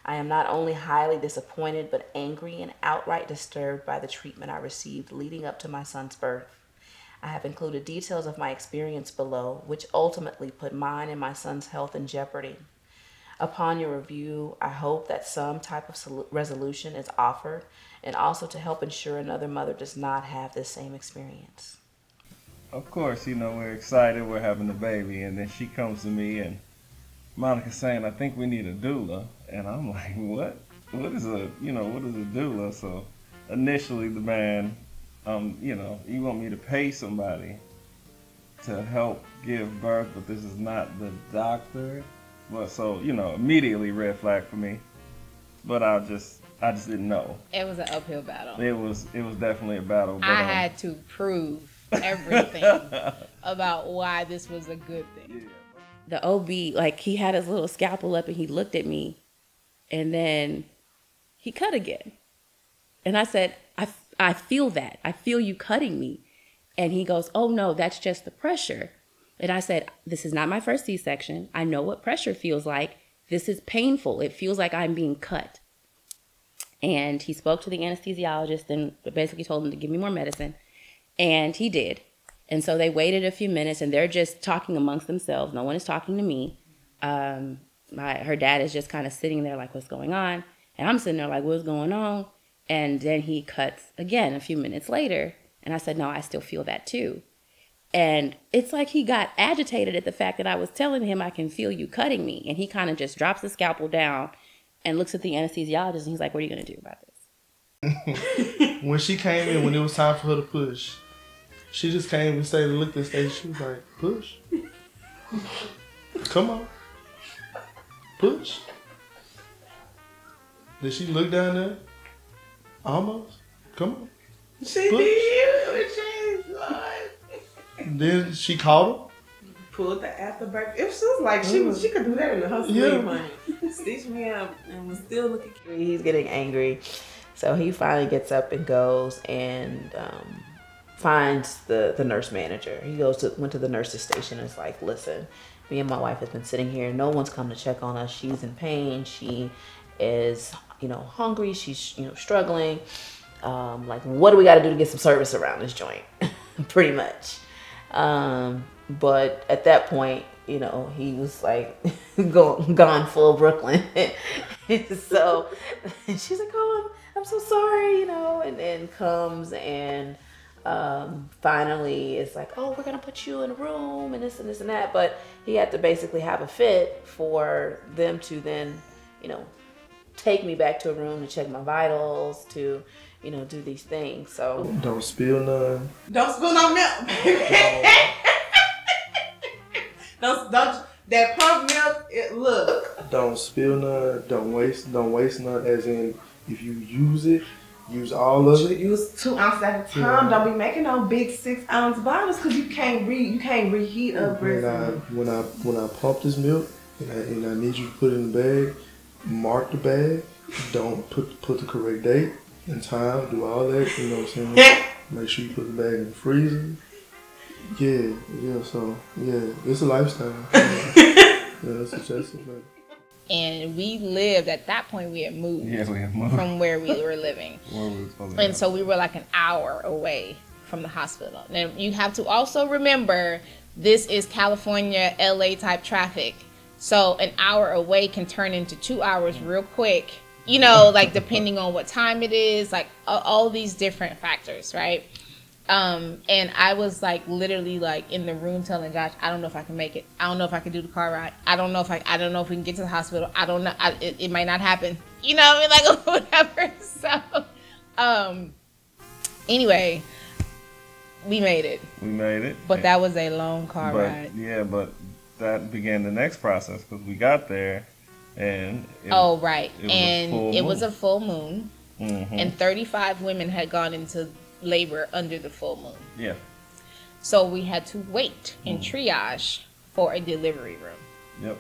I am not only highly disappointed, but angry and outright disturbed by the treatment I received leading up to my son's birth. I have included details of my experience below, which ultimately put mine and my son's health in jeopardy. Upon your review, I hope that some type of resolution is offered, and also to help ensure another mother does not have this same experience. Of course, we're excited, we're having a baby, and then she comes to me and Monica's saying, I think we need a doula. And I'm like, what? What is a doula? So initially the man, you want me to pay somebody to help give birth, but this is not the doctor. Well, so, immediately red flag for me. But I just didn't know. It was an uphill battle. It was definitely a battle. But, I had to prove everything about why this was a good thing. Yeah. The OB, he had his little scalpel up and he looked at me and then he cut again. And I said, I feel that. I feel you cutting me. And he goes, oh no, that's just the pressure. And I said, this is not my first C-section. I know what pressure feels like. This is painful. It feels like I'm being cut. And he spoke to the anesthesiologist and basically told him to give me more medicine. And he did. And so they waited a few minutes and they're just talking amongst themselves. No one is talking to me. Her dad is just kind of sitting there like, what's going on? And I'm sitting there like, what's going on? And then he cuts again a few minutes later. And I said, no, I still feel that too. And it's like he got agitated at the fact that I was telling him I can feel you cutting me. And he kind of just drops the scalpel down and looks at the anesthesiologist and he's like, what are you going to do about this? When she came in, when it was time for her to push, she just came and stayed and looked at Stacey. She was like, push. Come on. Push. Did she look down there? Almost. Come on. She push. did. Then she caught him. Pulled the afterbirth. It was just like she could do that in the hospital. Yeah. Like, stitched me up and was still looking. He's getting angry. So he finally gets up and goes and finds the nurse manager. He went to the nurse's station and is like, listen, me and my wife has been sitting here. No one's come to check on us. She's in pain. She is, hungry. She's, struggling. What do we got to do to get some service around this joint? Pretty much. But at that point, he was like gone full Brooklyn. So she's like, oh, I'm so sorry, and then comes and finally it's like, oh, we're going to put you in a room and this and this and that. But he had to basically have a fit for them to then, take me back to a room to check my vitals, to, do these things. So Don't spill none. Don't spill no milk. don't that pump milk. Look. Don't spill none. Don't waste none. As in, if you use it, use all of it. Use 2 ounces at a time. Don't be making no big 6-ounce bottles because you can't reheat up breast. When I pump this milk and I need you to put it in the bag, mark the bag. Don't put the correct date and time. Do all that. You know what I'm saying? Make sure you put the bag in the freezer. Yeah. So it's a lifestyle. It's a And we lived, at that point we had moved, from where we were living. And so we were like an hour away from the hospital. Now you have to also remember, this is California, LA type traffic. So an hour away can turn into 2 hours real quick, depending on what time it is, all these different factors, right? And I was literally in the room telling Josh, I don't know if I can make it. I don't know if I can do the car ride. I don't know if we can get to the hospital. I don't know. It might not happen. Whatever. So, anyway, we made it. But that was a long car ride. Yeah, but that began the next process because we got there and it was a full moon. Mm-hmm. And 35 women had gone into labor under the full moon. Yeah. So we had to wait in triage for a delivery room. Yep.